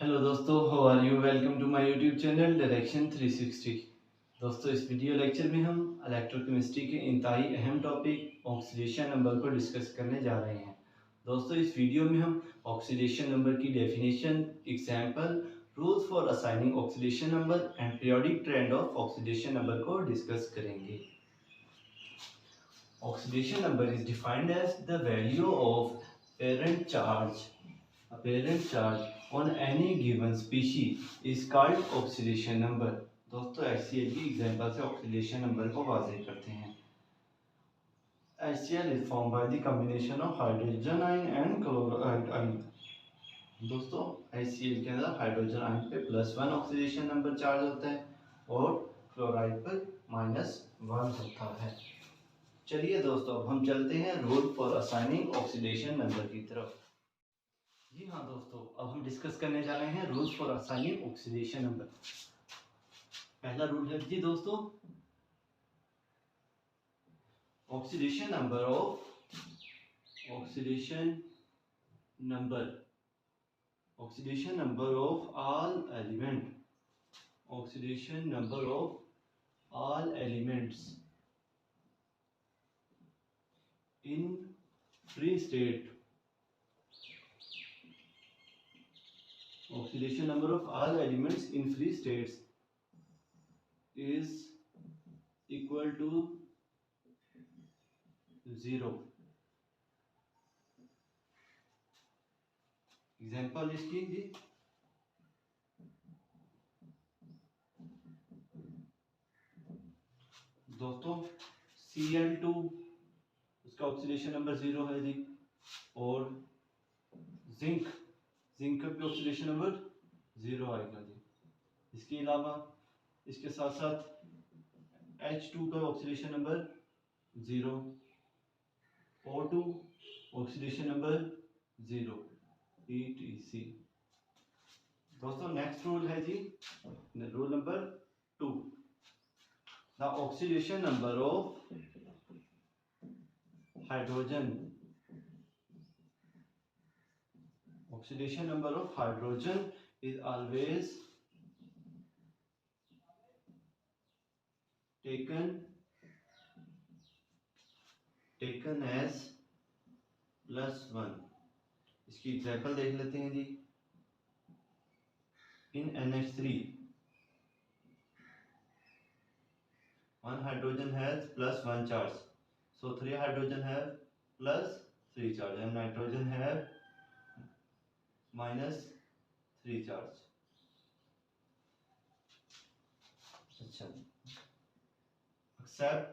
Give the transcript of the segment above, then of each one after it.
Hello दोस्तों, how are you? Welcome to my YouTube channel direction 360। दोस्तों, इस video lecture में हम इलेक्ट्रोकेमिस्ट्री के इंतहाई अहम टॉपिक ऑक्सीडेशन नंबर को डिस्कस करने जा रहे हैं। दोस्तों, इस वीडियो में हम ऑक्सीडेशन नंबर की definition, example, rules for assigning oxidation number and periodic trend of oxidation number को डिस्कस करेंगे। Oxidation number is defined as the value of parent charge. A parent charge on any given species is called oxidation number. दोस्तों, HCl की example से oxidation number को वाज़ेह करते हैं। HCl is formed by the combination of hydrogen ion and chloride ion. दोस्तों, HCl के अंदर hydrogen ion पे +1 ऑक्सीडेशन नंबर चार्ज होता है और क्लोराइड पर -1 होता है। चलिए दोस्तों, अब हम चलते हैं rule for assigning oxidation number की तरफ। जी हाँ दोस्तों, अब हम डिस्कस करने जा रहे हैं rules for assigning oxidation number. पहला रूल है जी दोस्तों, oxidation number of oxidation number of all elements in free state. Oxidation number of all elements in free states is equal to 0. Example इसकी जी, दोस्तों Cl2 उसका ऑक्सीडेशन नंबर 0 है जी, और zinc का भी ऑक्सीडेशन नंबर 0 आएगा जी। इसके अलावा इसके साथ साथ H2 का oxidation number 0, O2 oxidation number 0, etc। दोस्तों, नेक्स्ट रूल है जी, rule number 2। The oxidation number of hydrogen is always taken as +1। इसकी एग्जांपल देख लेते हैं जी। In NH3, one hydrogen has +1 charge, so 3 hydrogen have +3 charge and nitrogen have -3 charge। अच्छा, except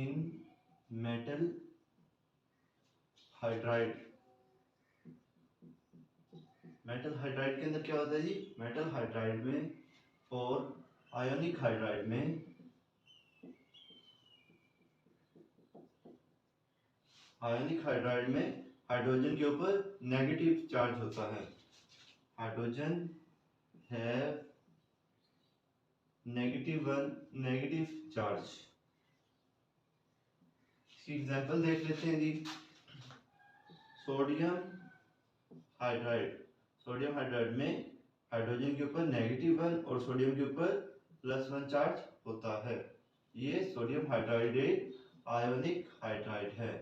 in metal hydride। Metal hydride के अंदर क्या होता है जी? मेटल हाइड्राइड में और आयोनिक हाइड्राइड में हाइड्रोजन के ऊपर नेगेटिव चार्ज होता है। Hydrogen have negative charge. इसकी एग्जांपल देख लेते हैं जी। सोडियम हाइड्राइड में हाइड्रोजन के ऊपर -1 और सोडियम के ऊपर +1 चार्ज होता है। ये सोडियम हाइड्राइड एक आयोनिक हाइड्राइड है।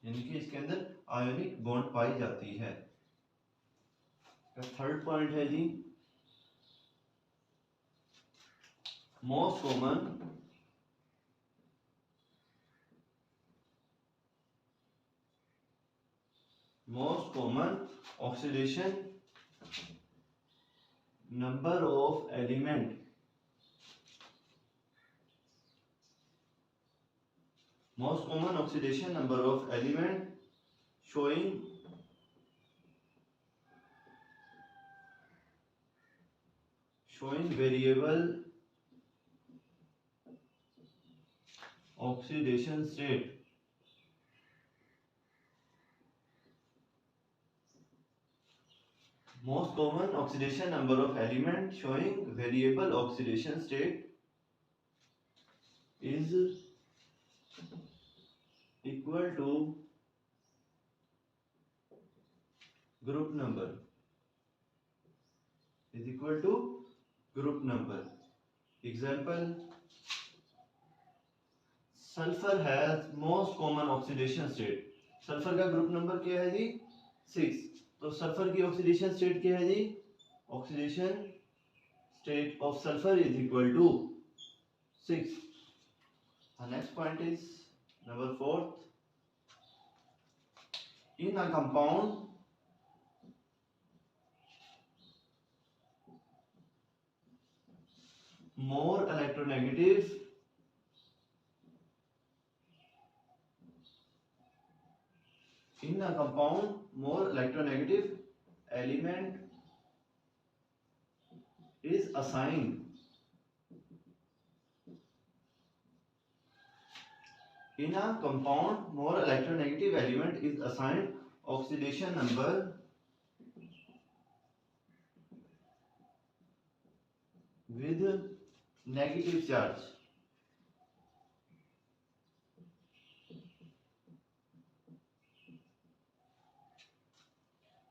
यानी कि इसके अंदर आयोनिक बॉन्ड पाई जाती है। थर्ड पॉइंट है जी, most common oxidation number of element showing variable oxidation state most common oxidation number of element showing variable oxidation state is equal to group number, is equal to group number. Example, sulphur has most common oxidation state. Sulphur का group number क्या है जी 6. तो sulphur की oxidation state क्या है जी, oxidation state of sulphur is equal to 6. Next point is number 4. In a compound more electronegative in a compound more electronegative element is assigned in a compound more electronegative element is assigned oxidation number with negative charge.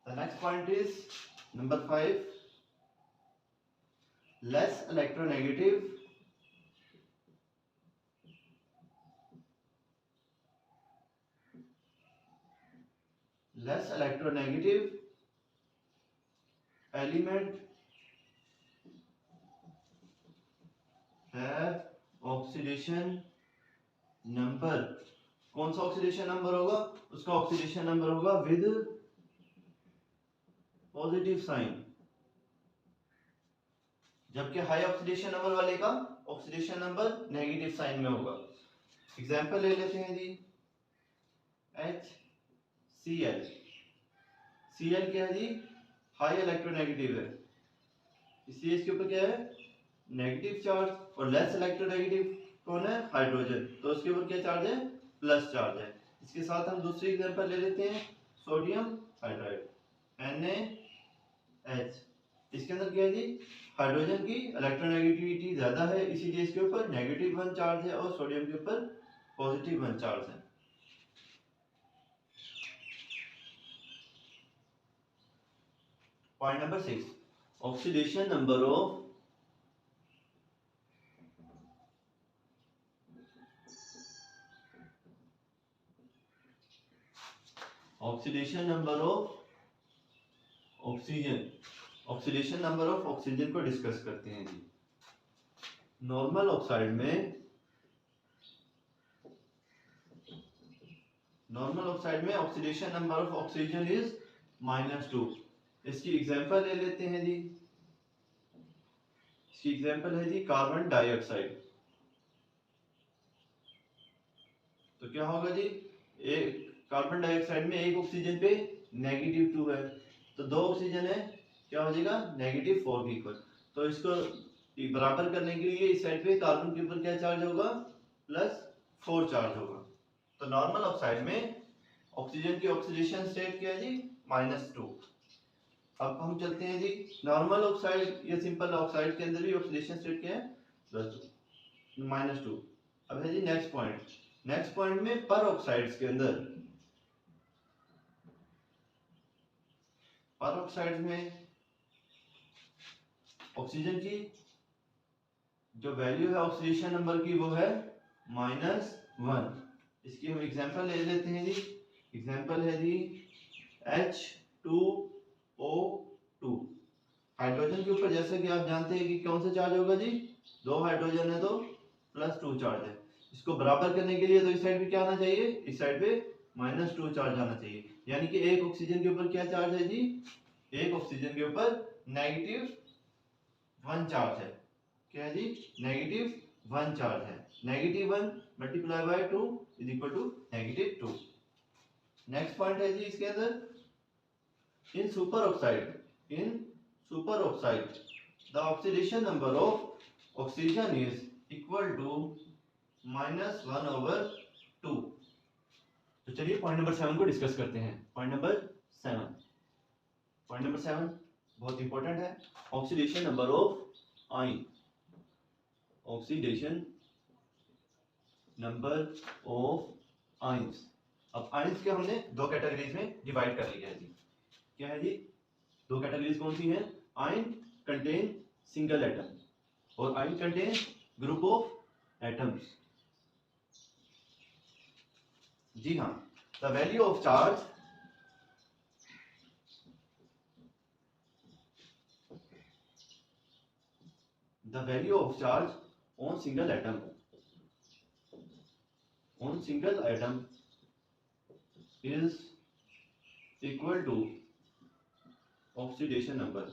The next point is number 5. Less electronegative element have oxidation number. कौन सा oxidation number होगा, उसका oxidation number होगा with positive sign, जबकि high oxidation number वाले का oxidation number negative sign में होगा. एग्जांपल ले लेते हैं जी, HCl. Cl क्या है जी, हाई इलेक्ट्रोनेगेटिव है, इसलिए इसके ऊपर क्या है नेगेटिव चार्ज. और लेस इलेक्ट्रोनेगेटिव कौन है, हाइड्रोजन, तो उसके ऊपर क्या चार्ज है, प्लस चार्ज है. इसके साथ हम दूसरी एग्जांपल ले लेते हैं, सोडियम हाइड्राइड NaH. इसके अंदर क्या है जी, हाइड्रोजन की इलेक्ट्रोनेगेटिविटी ज्यादा है, इसीलिए इसके ऊपर -1 चार्ज है और सोडियम के ऊपर +1 चार्ज है. Point number 6. Oxidation number of oxidation number of oxygen. Oxidation number of oxygen को डिस्कस करते हैं जी. नॉर्मल ऑक्साइड में oxidation number of oxygen is -2. इसकी एग्जांपल ले लेते हैं जी. इसकी एग्जांपल है जी कार्बन डाइऑक्साइड. तो क्या होगा जी, एक कार्बन डाइऑक्साइड में एक ऑक्सीजन पे -2 है, तो दो ऑक्सीजन है, क्या हो जाएगा -4 के इक्वल. तो इसको बराबर करने के लिए इस साइड पे कार्बन के ऊपर क्या चार्ज होगा, +4 चार्ज होगा. तो नॉर्मल ऑक्साइड में ऑक्सीजन की ऑक्सीडेशन स्टेट क्या है जी -2. अब हम चलते हैं जी नॉर्मल ऑक्साइड या सिंपल ऑक्साइड के अंदर भी ऑक्सीडेशन स्टेट क्या है -2. अब है जी नेक्स्ट पॉइंट में पर ऑक्साइड्स के अंदर, पर ऑक्साइड्स में ऑक्सीजन की जो वैल्यू है ऑक्सीडेशन नंबर की वो है -1. इसकी हम एग्जांपल ले लेते हैं जी. एग्जांपल है जी H2O2. हाइड्रोजन के ऊपर जैसे कि आप जानते हैं कि कौन सा चार्ज होगा जी, 2 हाइड्रोजन है तो +2 चार्ज है. इसको बराबर करने के लिए तो इस साइड पे क्या आना चाहिए, इस साइड पे -2 चार्ज आना चाहिए. यानी कि एक ऑक्सीजन के ऊपर क्या चार्ज है जी, एक ऑक्सीजन के ऊपर -1 चार्ज है. क्या है जी, -1 चार्ज है. -1 multiply by 2 is equal to -2. Next point है जी इसके अंदर, in super oxide the oxidation number of oxygen is equal to -1/2. तो चलिए पॉइंट नंबर 7 को डिस्कस करते हैं. पॉइंट नंबर 7 बहुत इंपॉर्टेंट है. Oxidation number of ion. Oxidation number of ions. अब आइंस के हमने दो कैटेगरीज में डिवाइड कर लिया है जी। क्या है जी? दो कैटेगरीज कौन सी हैं? आयन कंटेन सिंगल एटम और ion contain group of atoms. जी हाँ, the value of charge on single atom is equal to oxidation number.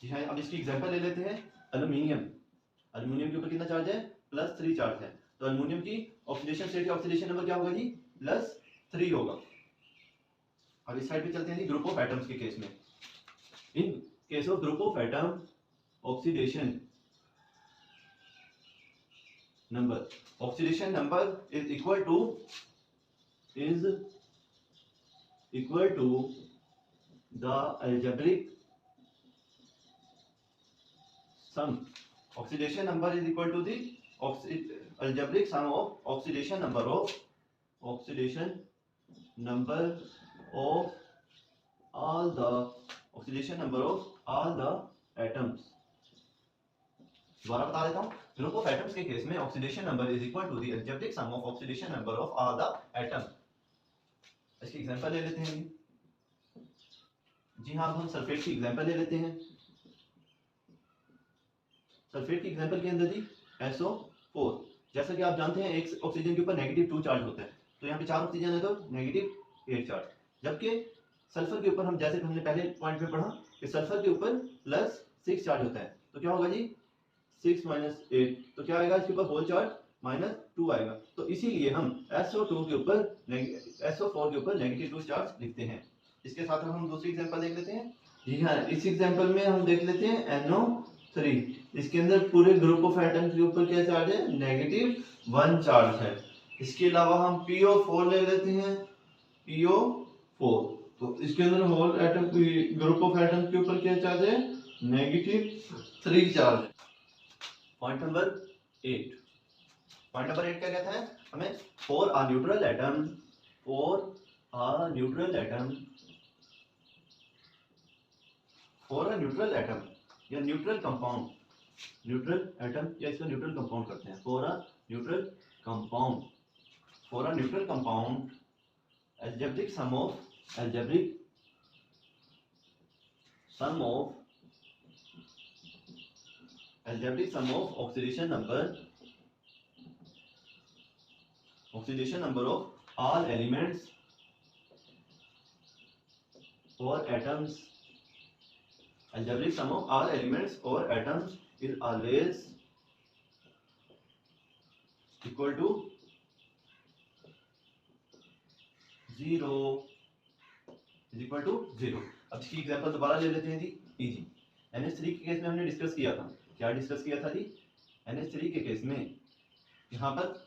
जी हाँ, अब इसकी एग्जांपल ले लेते हैं। एल्युमिनियम के ऊपर कितना चार्ज है? +3 चार्ज है। तो एल्युमिनियम की ऑक्सीडेशन स्टेट का ऑक्सीडेशन नंबर क्या होगा जी? +3 होगा। अब इस साइड पे चलते हैं जी, ग्रुप ऑफ एटम्स के केस में। In case of group of atom oxidation number is equal to the algebraic sum। Oxidation number is equal to the algebraic sum of oxidation number of all the atoms। दोबारा बता देता हूँ, group of atoms के case में oxidation number is equal to the algebraic sum of oxidation number of all the atom। इसकी example ले लेते हैं जी हाँ, अब हम सल्फेट की एग्जांपल ले लेते हैं। सल्फेट की एग्जांपल के अंदर जी SO4। जैसा कि आप जानते हैं एक ऑक्सीजन के ऊपर -2 चार्ज होता है, तो यहाँ पे 4 ऑक्सीजन है तो -8 चार्ज। जबकि सल्फर के ऊपर हम जैसे हमने पहले पॉइंट में पढ़ा कि सल्फर के ऊपर +6 चार्ज होता है, तो क्या होगा जी? 6 - 8, तो क्या आएगा इसके ऊपर होल चार्ज? -2 आएगा। तो इसीलिए हम SO4 के ऊपर -2 चार्ज लिखते हैं। इसके साथ हम दूसरी एग्जांपल देख लेते हैं। जी हाँ, इस एग्जांपल में हम देख लेते हैं NO3। इसके अंदर पूरे ग्रुप ऑफ एटम के ऊपर क्या चार्ज है? -1 चार्ज है। इसके अलावा हम PO4 ले लेते हैं। PO4, तो इसके अंदर whole atom group of atom के ऊपर क्या चार्ज है? -3 चार्ज है। पॉइंट नंबर 8 क्या कहता है हमें? फॉर अ न्यूट्रल एटम या न्यूट्रल कंपाउंड, न्यूट्रल एटम या इसको न्यूट्रल कंपाउंड करते हैं। For a neutral compound algebraic sum of oxidation number of all elements or atoms, algebraic sum of all elements or atoms is always equal to 0। अब इसकी example दोबारा ले लेते हैं जी। इजी NH3 के केस में हमने डिस्कस किया था। क्या डिस्कस किया था जी? NH3 के केस में यहाँ पर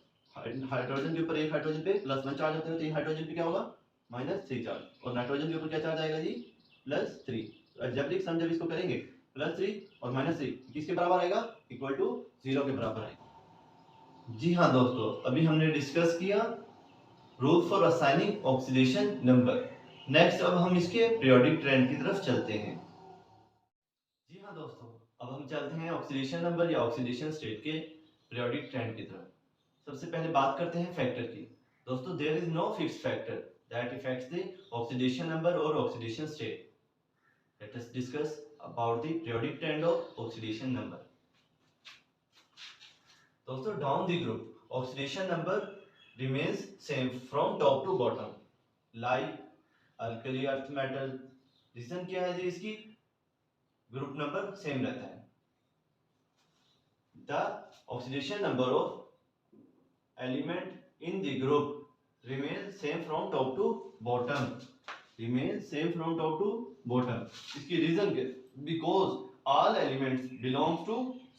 हाइड्रोजन के ऊपर एक हाइड्रोजन पे +1 चार्ज होता है, तो ये हाइड्रोजन पे क्या होगा? -3 चार्ज, और नाइट्रोजन के ऊपर क्या चार्ज आएगा जी? +3। तो अलजेब्रिक सम जब इसको करेंगे +3 और -3 किसके बराबर आएगा? इक्वल टू 0 के बराबर आएगा। जी हाँ दोस्तों, अभी हमने डिस्कस किया rule for assigning oxidation number. Next अब हम इसके पीरियोडिक ट्रेंड की तरफ चलते हैं। जी हाँ दोस्तों, अब हम चलते हैं ऑक्सीडेशन नंबर या ऑक्सीडेशन स्टेट के पीरियोडिक ट्रेंड की तरफ। सबसे पहले बात करते हैं फैक्टर की। दोस्तों, there is no fixed factor that affects the oxidation number और oxidation state. Let us discuss about the periodic trend of oxidation number. दोस्तों, down the group oxidation number remains same from top to bottom like alkali earth metal। Reason क्या है जी इसकी? Group number same रहता है। The oxidation number of element in the group remains same from top to bottom। इसकी reason क्या? because all elements belongs to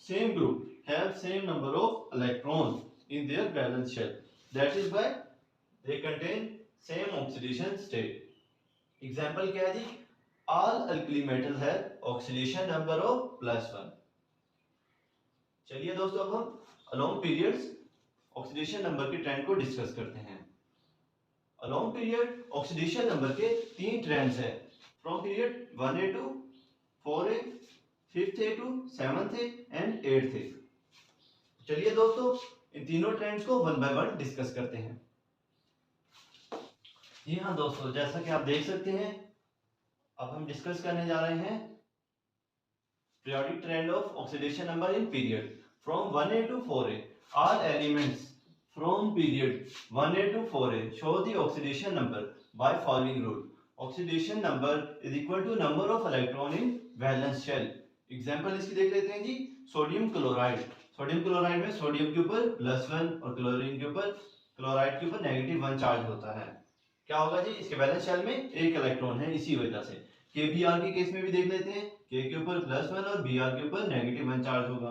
same group have same number of electrons in their valence shell, that is why they contain same oxidation state। Example क्या है जी? all alkali metal have oxidation number of +1। चलिए दोस्तों अब हम along periods oxidation number के trend को discuss करते हैं। अलोंग पीरियड ऑक्सीडेशन नंबर के 3 ट्रेंड्स हैं, from period 1A to 4A, 5th A to 7th A and 8th A। चलिए दोस्तों इन तीनों ट्रेंड्स को वन बाय वन डिस्कस करते हैं। जी हाँ दोस्तों, जैसा कि आप देख सकते हैं अब हम डिस्कस करने जा रहे हैं periodic trend of oxidation number in period from 1A to 4A. All elements from period 1A to 4A show the oxidation number by following rule. Oxidation number is equal to number of electron in valence shell. Example इसकी देख लेते हैं जी। Sodium chloride, sodium chloride में sodium के ऊपर +1 और chlorine के ऊपर क्लोराइड के ऊपर -1 चार्ज होता है। क्या होगा जी, इसके वैलेंस शेल में एक इलेक्ट्रॉन है। इसी वजह से KBr के केस में भी देख लेते हैं, K के ऊपर +1 और Br के ऊपर -1 चार्ज होगा।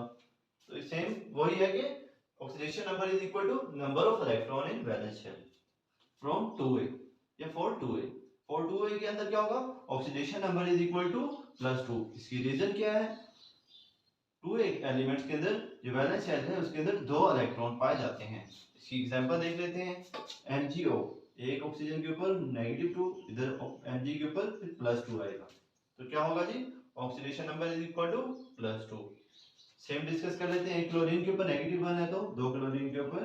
तो सेम वही है कि oxidation number is equal to number of electron in valence shell from 2A या फॉर 2A। फॉर 2A के अंदर क्या होगा, oxidation number is equal to +2। इसकी रीजन क्या है, 2A एलिमेंट्स के अंदर जो वैलेंस शेल है उसके अंदर 2 इलेक्ट्रॉन पाए जाते हैं। इसकी एग्जांपल देख लेते हैं। MgO, एक ऑक्सीजन के ऊपर -2, इधर Mg के ऊपर फिर +2 आएगा, तो क्या होगा जी, oxidation number is equal to +2। Same discuss कर लेते हैं। एक क्लोरीन के ऊपर -1 है तो 2 क्लोरीन के ऊपर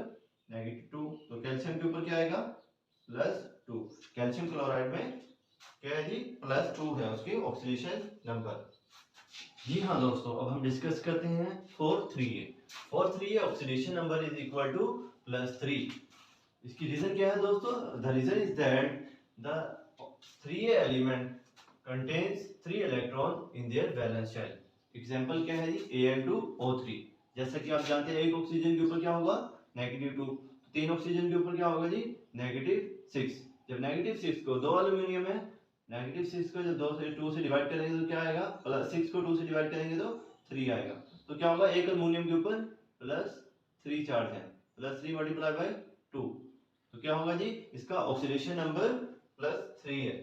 -2, तो कैल्शियम के ऊपर क्या आएगा, +2। कैल्शियम क्लोराइड में क्या है जी, +2 है उसकी ऑक्सीडेशन नंबर। जी हाँ दोस्तों, अब हम डिस्कस करते हैं 4,3A। 4,3A oxidation number is equal to +3। इसकी रीजन क्या है दोस्तों, the reason is that the 3A element contains 3 electron in their valence shell। Example क्या है जी, Al2O3। जैसा कि आप जानते हैं एक ऑक्सीजन के ऊपर क्या होगा, -2, तीन ऑक्सीजन के ऊपर क्या होगा जी, -6। जब -6 को 2 एल्यूमिनियम है, -6 को जब 2 से डिवाइड करेंगे तो क्या आएगा, +6 को 2 से डिवाइड करेंगे तो 3 आएगा। तो क्या होगा, एक एल्यूमिनियम के ऊपर +3 चार्ज है, +3 मल्टीप्लाई बाय 2, तो क्या होगा जी, इसका ऑक्सीडेशन नंबर +3 है।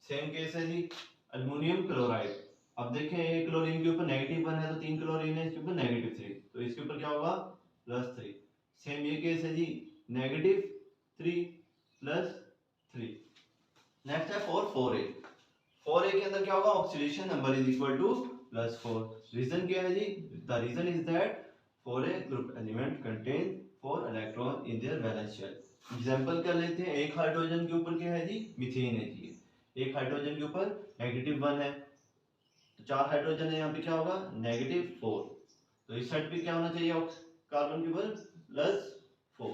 सेम केस है जी अल्युमिनियम क्लोराइड। अब देखें एक क्लोरीन के ऊपर -1 है तो 3 क्लोरीन है इसके ऊपर -3, तो इसके ऊपर क्या होगा, +3। सेम ये केस है जी -3 +3। नेक्स्ट है 4A। 4A के अंदर क्या होगा, oxidation number is equal to +4। Reason क्या है जी, the reason is that 4A group element contain 4 electron in their valence shell. Example कर लेते हैं। एक हाइड्रोजन के ऊपर क्या है जी, मीथेन है जी। एक हाइड्रोजन के ऊपर -1 है तो 4 हाइड्रोजन है, यहाँ पे क्या होगा, -4, तो इस साइड पे क्या होना चाहिए, कार्बन के ऊपर +4।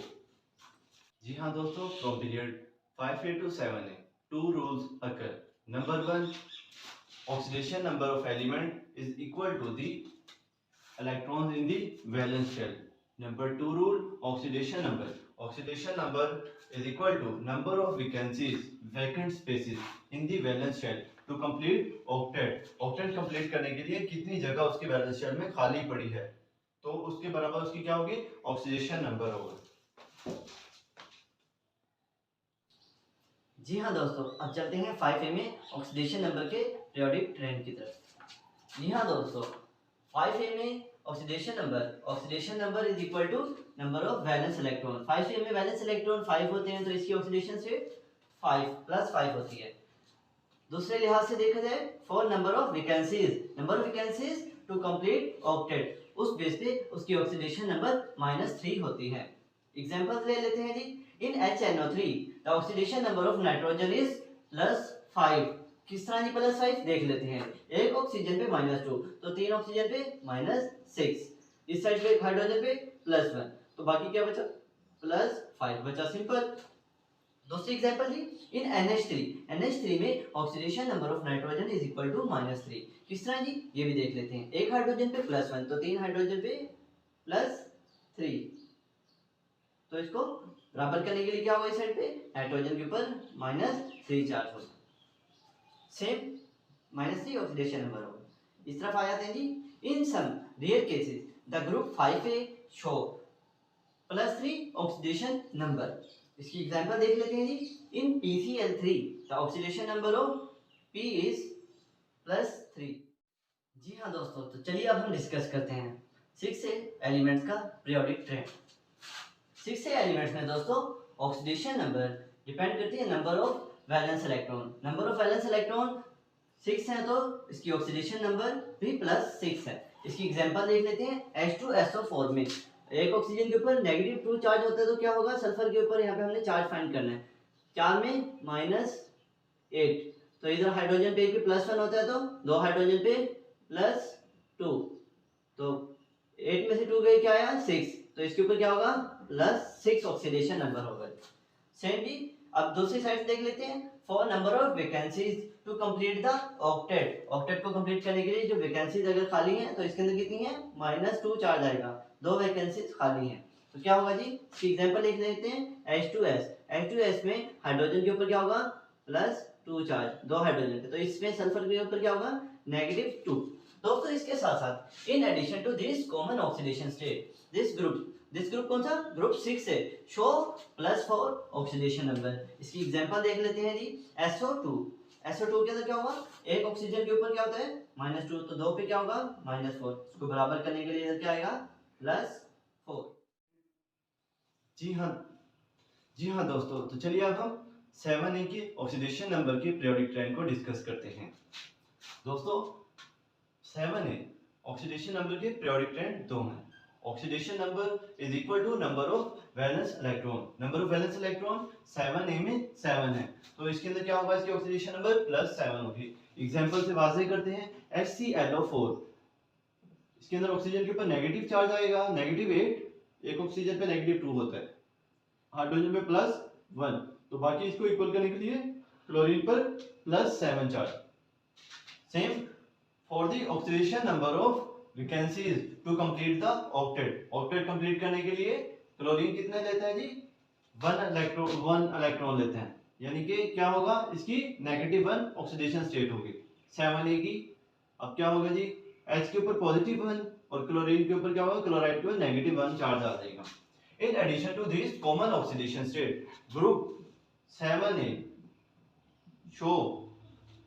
जी हाँ दोस्तों, from period 5A to 7A 2 rules occur। Number 1, oxidation number of element is equal to the electrons in the valence shell। Number 2 rule, oxidation number is equal to number of vacancies, vacant spaces in the valence shell to complete octet। octet complete करने के लिए कितनी जगह उसके valence shell में खाली पड़ी है, तो उसके बराबर उसकी क्या होगी, ऑक्सीडेशन नंबर होगा। जी हाँ दोस्तों, अब चलते हैं 5A में ऑक्सीडेशन नंबर के पीरियोडिक ट्रेंड की तरफ। जी हाँ दोस्तों, 5A में oxidation number is equal to number of valence electron. 5A में वैलेंस इलेक्ट्रॉन 5 होते हैं तो इसकी ऑक्सीडेशन स्टेट 5 +5 होती है। दूसरे लिहाज से देखा जाए for number of vacancies to complete octet, उस बेस पे उसकी ऑक्सीडेशन नंबर -3 होती है। एग्जांपल्स ले लेते हैं जी। इन HNO3 the oxidation number of nitrogen is +5। किस तरह जी +5 देख लेते हैं। एक ऑक्सीजन पे -2 तो 3 ऑक्सीजन पे -6, इस साइड पे हाइड्रोजन पे +1, तो बाकी क्या बचा, +5 बचा, सिंपल। दूसरी एग्जांपल जी, इन NH3 में oxidation number of nitrogen is equal to -3। किस तरह जी, ये भी देख लेते हैं। एक हाइड्रोजन पे +1 तो 3 हाइड्रोजन पे +3, तो इसको बराबर करने के लिए क्या होगा, इस साइड पे नाइट्रोजन के ऊपर -3 चार्ज होगा, सेम -3 ऑक्सीडेशन नंबर होगा। इस तरफ आ जाते हैं जी। In some rare cases the group 5A show +3 oxidation number. इसकी एग्जांपल देख लेते हैं जी। In PCl3 the oxidation number of P is +3। जी हाँ दोस्तों, तो चलिए अब हम डिस्कस करते हैं 6 एलिमेंट्स का पीरियोडिक ट्रेंड। 6 एलिमेंट्स में दोस्तों ऑक्सीडेशन नंबर डिपेंड करती है number of valence electron. Number of valence electron 6 है तो इसकी ऑक्सीडेशन नंबर भी +6 है। इसकी एग्जांपल देख लेते हैं। H2SO4 में एक ऑक्सीजन के ऊपर -2 चार्ज होता है तो क्या होगा, सल्फर के ऊपर यहाँ पे हमने चार्ज फाइंड करना है। 4 में -8 तो इधर हाइड्रोजन पे एक पे +1 होता है तो 2 हाइड्रोजन पे +2 तो 8 में से 2 गए क्या आया 6 तो इसके ऊपर क्या होगा +6 ऑक्सीडेशन नंबर होगा। सेम भी अब दूसरी साइड देख लेते हैं। For number of vacancies to complete the octet. Octet को कंप्लीट करने के लिए जो वैकेंसीज अगर खाली हैं तो इसके अंदर कितनी है -2 चार्ज आएगा, 2 वैकेंसीज खाली हैं तो क्या होगा जी। इसकी एग्जांपल लिख लेते हैं। H2S में हाइड्रोजन के ऊपर क्या होगा +2 चार्ज, 2 हाइड्रोजन पे तो इसमें सल्फर के ऊपर क्या होगा -2। दोस्तों इसके साथ साथ in addition to this common oxidation state this group कौन सा ग्रुप 6 है शो +4 ऑक्सीडेशन नंबर। इसकी एग्जांपल देख लेते हैं जी। SO2 के अंदर क्या होगा, एक ऑक्सीजन के ऊपर क्या होता है -2 तो 2 पे क्या होगा -4, इसको बराबर करने के लिए इधर क्या आएगा +4। जी हाँ दोस्तों, तो चलिए अब हम 7A के ऑक्सीडेशन नंबर के पीरियोडिक ट्रेंड को डिस्कस करते हैं। दोस्तों 7A ऑक्सीडेशन नंबर के पीरियोडिक ट्रेंड 2 हैं। Oxidation number is equal to number of valence electron. Number of valence electron 7A में 7 है तो इसके अंदर क्या होगा, इसकी ऑक्सीडेशन नंबर +7 होगी। एग्जांपल से वाज़ेह करते हैं। HClO4 इसके अंदर ऑक्सीजन के ऊपर नेगेटिव चार्ज आएगा -8, एक ऑक्सीजन पे -2 होता है, हाइड्रोजन पे +1 तो बाकी इसको इक्वल करने के लिए क्लोरीन पर +7 charge. Same for the oxidation number of vacancies to complete the octet. Octet complete करने के लिए क्लोरीन कितने लेता है जी 1 इलेक्ट्रॉन लेते हैं, यानी कि क्या होगा इसकी -1 ऑक्सीडेशन स्टेट होगी 7A की। अब क्या होगा जी, H के ऊपर +1 और क्लोरीन के ऊपर क्या होगा, क्लोराइड के ऊपर -1 चार्ज आ जाएगा। In addition to this common oxidation state, group 7A show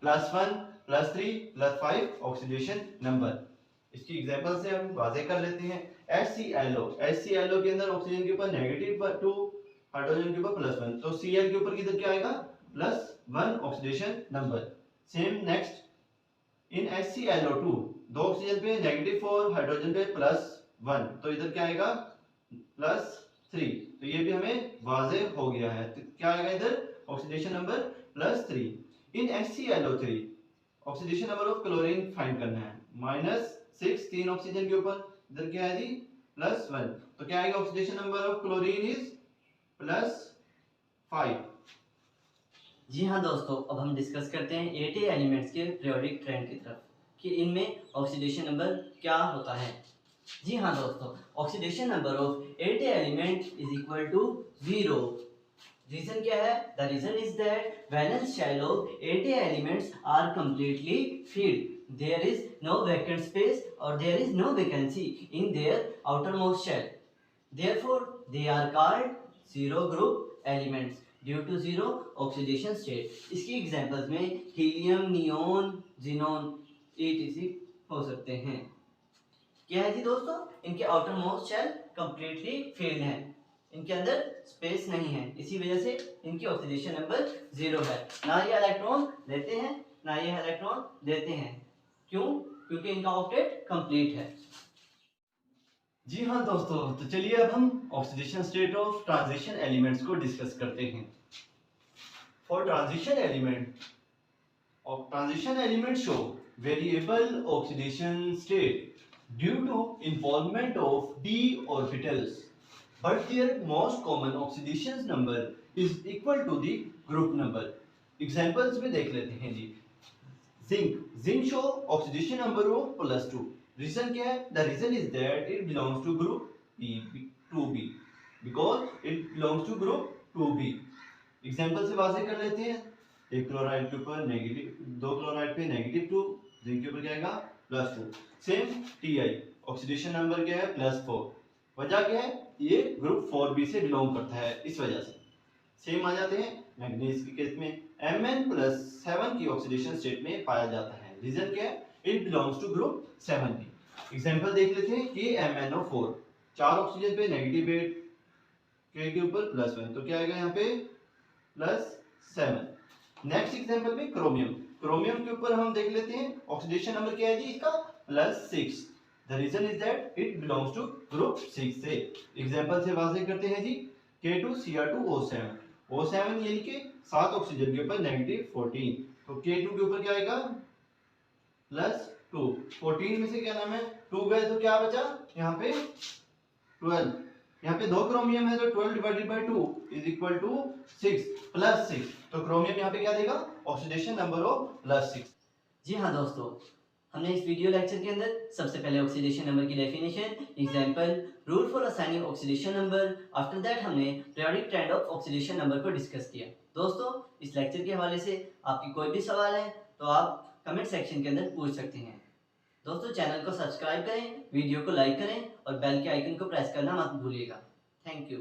+1, +3, +5 oxidation number। इसकी एग्जांपल से हम वाज़ेह कर लेते हैं। HClO के अंदर ऑक्सीजन के ऊपर -2, हाइड्रोजन के ऊपर +1 तो Cl के ऊपर किधर क्या आएगा +1 oxidation number. Same next in HClO2 दो ऑक्सीजन पे -4, हाइड्रोजन पे +1 तो इधर क्या आएगा +3 तो ये भी हमें वाज़ेह हो गया है। तो क्या आएगा इधर oxidation number +3। In HClO3 oxidation number of chlorine find करना है -6 3 ऑक्सीजन के ऊपर, इधर क्या है जी +1 तो क्या आएगा oxidation number of chlorine is +5। जी हाँ दोस्तों, अब हम डिस्कस करते हैं 8 एलिमेंट्स के पीरियोडिक ट्रेंड की तरफ कि इनमें ऑक्सीडेशन नंबर क्या होता है। जी हाँ दोस्तों, oxidation number of 8 element is equal to 0। Reason क्या है, the reason is that valence shell of 8 elements are completely filled. There is no vacant space or there is no vacancy in their outermost shell. Therefore, they are called zero group elements due to zero oxidation state. इसकी examples में helium, neon, xenon etc हो सकते हैं। क्या है जी दोस्तों, इनके outer most shell completely filled है, इनके अंदर स्पेस नहीं है, इसी वजह से इनकी ऑक्सीडेशन नंबर 0 है। ना ये इलेक्ट्रॉन लेते हैं ना ये इलेक्ट्रॉन देते हैं। क्यों? क्योंकि इनका ऑक्टेट कंप्लीट है। जी हाँ दोस्तों, तो चलिए अब हम oxidation state of transition elements को डिस्कस करते हैं। For transition element show variable oxidation state due to involvement of d orbitals, but their most common oxidation number is equal to the group number। Examples में देख लेते हैं जी। Zinc show oxidation number of +2। Reason क्या है, the reason is that it belongs to group 2b because it belongs to group 2b। Example से वाज़ेह कर लेते हैं। एक क्लोराइड के ऊपर दो क्लोराइड पे -2, जिंक के ऊपर क्या आएगा +2। सेम Ti ऑक्सीडेशन नंबर क्या है +4। वजह क्या है, ये ग्रुप 4b से बिलोंग करता है, इस वजह से। सेम आ जाते हैं मैंगनीज के केस में Mn+7 की ऑक्सीडेशन स्टेट में पाया जाता है। रीजन क्या है, it belongs to group 7b। Example देख लेते हैं कि MnO4 4 ऑक्सीजन पे नेगेटिव 8 के ऊपर +1 तो क्या आएगा यहाँ पे +7। नेक्स्ट एग्जांपल में क्रोमियम के ऊपर हम देख लेते हैं ऑक्सीडेशन नंबर क्या है जी इसका +6। The reason is that it belongs to group 6 से। एग्जांपल से वाज़ेह करते हैं जी K2Cr2O7 O7 यानी कि 7 ऑक्सीजन के ऊपर -14 तो K2 के ऊपर क्या आएगा +2। 14 में से क्या नाम है 2 गए तो क्या बचा यहाँ पे 12। यहाँ पे 2 क्रोमियम है तो 12 divided by 2 is equal to 6 +6 तो क्रोमियम यहाँ पे क्या देगा ऑक्सीडेशन नंबर ऑफ +6। जी हाँ दोस्तों, हमने इस वीडियो लेक्चर के अंदर सबसे पहले ऑक्सीडेशन नंबर की definition, example, rule for assigning oxidation number, after that हमने periodic trend of oxidation number को डिस्कस किया। दोस्तों, इस लेक्चर के हवाले से आपकी कोई भी सवाल है तो आप कमेंट सेक्शन के अंदर पूछ सकते हैं। दोस्तों, चैनल को सब्सक्राइब करें, वीडियो को लाइक करें और बेल के आइकन को प्रेस करना मत भूलिएगा। Thank you.